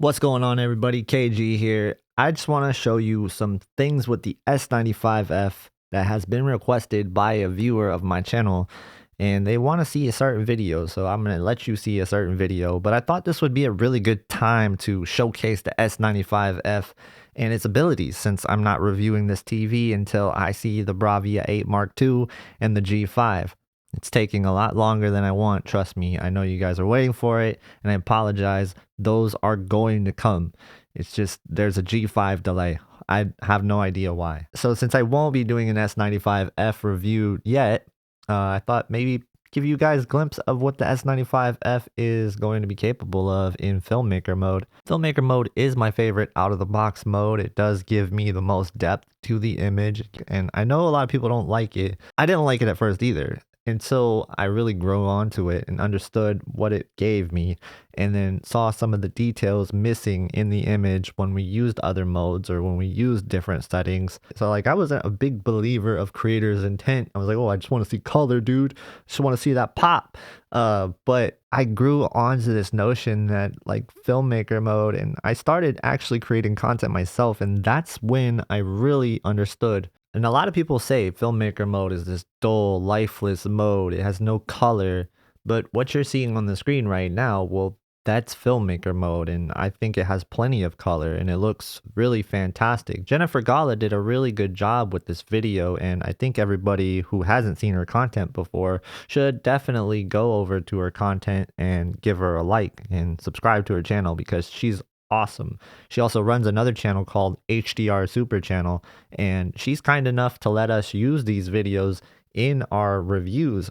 What's going on, everybody? KG here. I just want to show you some things with the S95F that has been requested by a viewer of my channel, and they want to see a certain video, so I'm going to let you see a certain video. But I thought this would be a really good time to showcase the S95F and its abilities, since I'm not reviewing this TV until I see the Bravia 8 Mark II and the G5. It's taking a lot longer than I want, trust me. I know you guys are waiting for it, and I apologize. Those are going to come. It's just there's a G5 delay. I have no idea why. So since I won't be doing an S95F review yet, I thought maybe give you guys a glimpse of what the S95F is going to be capable of in Filmmaker Mode. Filmmaker Mode is my favorite out-of-the-box mode. It does give me the most depth to the image, and I know a lot of people don't like it. I didn't like it at first either, until I really grew onto it and understood what it gave me, and then saw some of the details missing in the image when we used other modes or when we used different settings. So like, I wasn't a big believer of creators' intent. I was like, oh, I just want to see color, dude. Just want to see that pop. But I grew onto this notion that like Filmmaker Mode, and I started actually creating content myself, and that's when I really understood. And a lot of people say Filmmaker Mode is this dull, lifeless mode. It has no color. But what you're seeing on the screen right now, well, that's Filmmaker Mode. And I think it has plenty of color and it looks really fantastic. Jennifer Gala did a really good job with this video. And I think everybody who hasn't seen her content before should definitely go over to her content and give her a like and subscribe to her channel, because she's awesome. She also runs another channel called HDR Super Channel, and she's kind enough to let us use these videos in our reviews.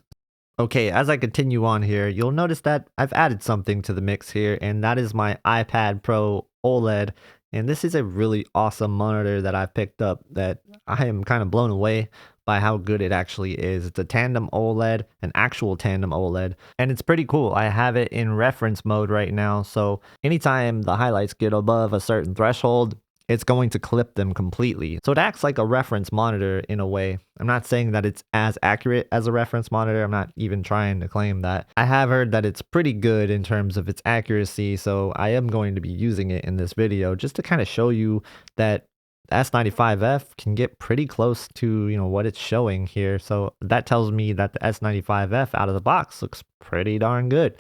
Okay, as I continue on here, you'll notice that I've added something to the mix here, and that is my iPad Pro OLED. And this is a really awesome monitor that I've picked up that I am kind of blown away by how good it actually is. It's a tandem OLED, an actual tandem OLED, and it's pretty cool. I have it in reference mode right now, so anytime the highlights get above a certain threshold, it's going to clip them completely. So it acts like a reference monitor in a way. I'm not saying that it's as accurate as a reference monitor. I'm not even trying to claim that. I have heard that it's pretty good in terms of its accuracy, so I am going to be using it in this video just to kind of show you that the S95F can get pretty close to, what it's showing here. So that tells me that the S95F out of the box looks pretty darn good.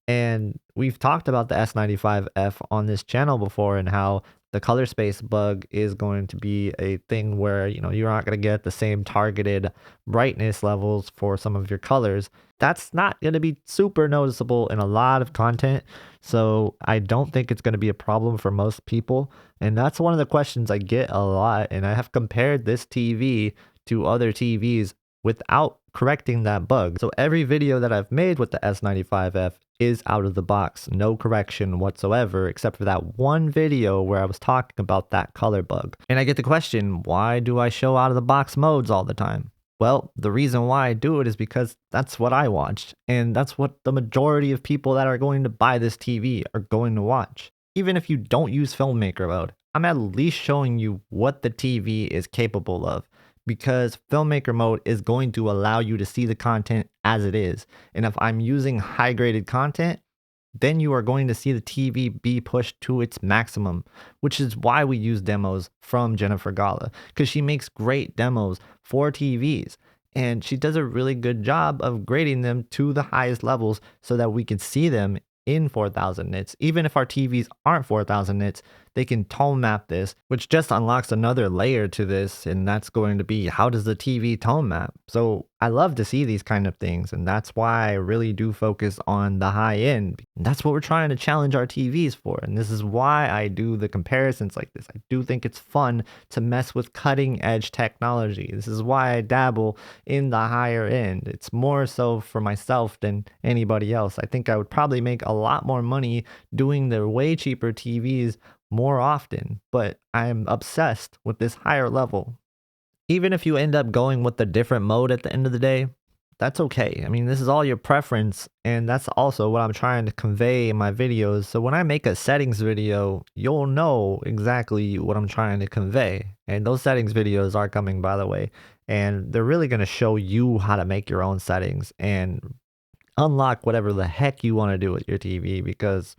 And we've talked about the S95F on this channel before, and how the color space bug is going to be a thing where, you're not going to get the same targeted brightness levels for some of your colors. That's not going to be super noticeable in a lot of content. So I don't think it's going to be a problem for most people. And that's one of the questions I get a lot. And I have compared this TV to other TVs without correcting that bug. So every video that I've made with the S95F is out of the box, no correction whatsoever, except for that one video where I was talking about that color bug. And I get the question, why do I show out of the box modes all the time? Well, the reason why I do it is because that's what I watched, and that's what the majority of people that are going to buy this TV are going to watch. Even if you don't use Filmmaker Mode, I'm at least showing you what the TV is capable of, because Filmmaker Mode is going to allow you to see the content as it is. And if I'm using high graded content, then you are going to see the TV be pushed to its maximum, which is why we use demos from Jennifer Gala, because she makes great demos for TVs. And she does a really good job of grading them to the highest levels so that we can see them in 4000 nits. Even if our TVs aren't 4000 nits, they can tone map this, which just unlocks another layer to this, and that's going to be, how does the TV tone map? So I love to see these kind of things, and that's why I really do focus on the high end. And that's what we're trying to challenge our TVs for, and this is why I do the comparisons like this. I do think it's fun to mess with cutting edge technology. This is why I dabble in the higher end. It's more so for myself than anybody else. I think I would probably make a lot more money doing the way cheaper TVs more often, but I'm obsessed with this higher level. Even if you end up going with a different mode at the end of the day, that's okay. I mean, this is all your preference, and that's also what I'm trying to convey in my videos. So when I make a settings video, you'll know exactly what I'm trying to convey. And those settings videos are coming, by the way, and they're really going to show you how to make your own settings and unlock whatever the heck you want to do with your TV, because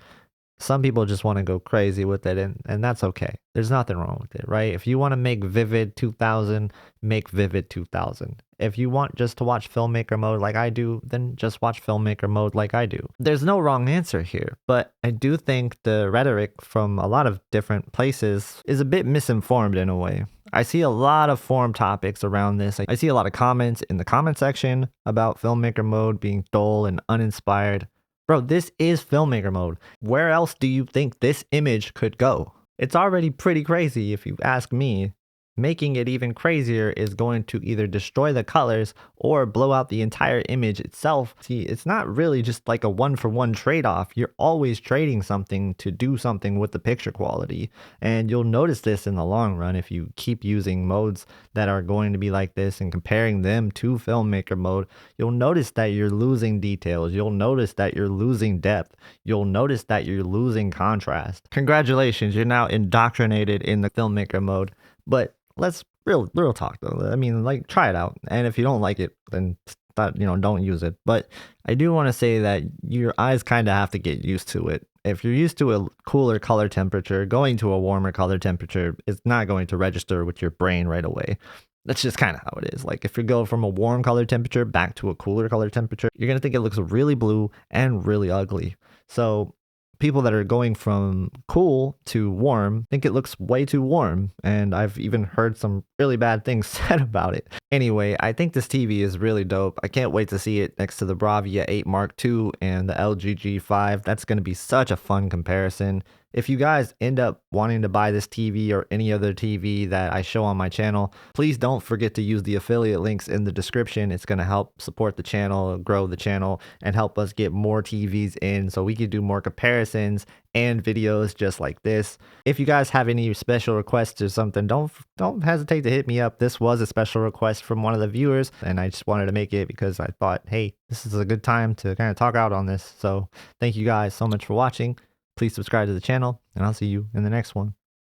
Some people just want to go crazy with it, and that's okay. There's nothing wrong with it, right? If you want to make Vivid 2000, make Vivid 2000. If you want just to watch Filmmaker Mode like I do, then just watch Filmmaker Mode like I do. There's no wrong answer here, but I do think the rhetoric from a lot of different places is a bit misinformed in a way. I see a lot of forum topics around this. I see a lot of comments in the comment section about Filmmaker Mode being dull and uninspired. Bro, this is Filmmaker Mode. Where else do you think this image could go? It's already pretty crazy if you ask me. Making it even crazier is going to either destroy the colors or blow out the entire image itself. See, it's not really just like a one-for-one trade-off. You're always trading something to do something with the picture quality. And you'll notice this in the long run if you keep using modes that are going to be like this and comparing them to Filmmaker Mode. You'll notice that you're losing details. You'll notice that you're losing depth. You'll notice that you're losing contrast. Congratulations, you're now indoctrinated in the Filmmaker Mode. But let's real talk though. I mean, like, try it out, and if you don't like it, then don't use it. But I do want to say that your eyes kind of have to get used to it. If you're used to a cooler color temperature, going to a warmer color temperature is not going to register with your brain right away. That's just kind of how it is. Like, if you go from a warm color temperature back to a cooler color temperature, you're gonna think it looks really blue and really ugly. So people that are going from cool to warm think it looks way too warm, and I've even heard some really bad things said about it. Anyway, I think this TV is really dope. I can't wait to see it next to the Bravia 8 Mark II and the LG G5. That's going to be such a fun comparison. If you guys end up wanting to buy this TV or any other TV that I show on my channel, please don't forget to use the affiliate links in the description. It's going to help support the channel, grow the channel, and help us get more TVs in so we can do more comparisons and videos just like this. If you guys have any special requests or something, don't hesitate to hit me up. This was a special request from one of the viewers, and I just wanted to make it because I thought, hey, this is a good time to kind of talk out on this. So thank you guys so much for watching. Please subscribe to the channel, and I'll see you in the next one.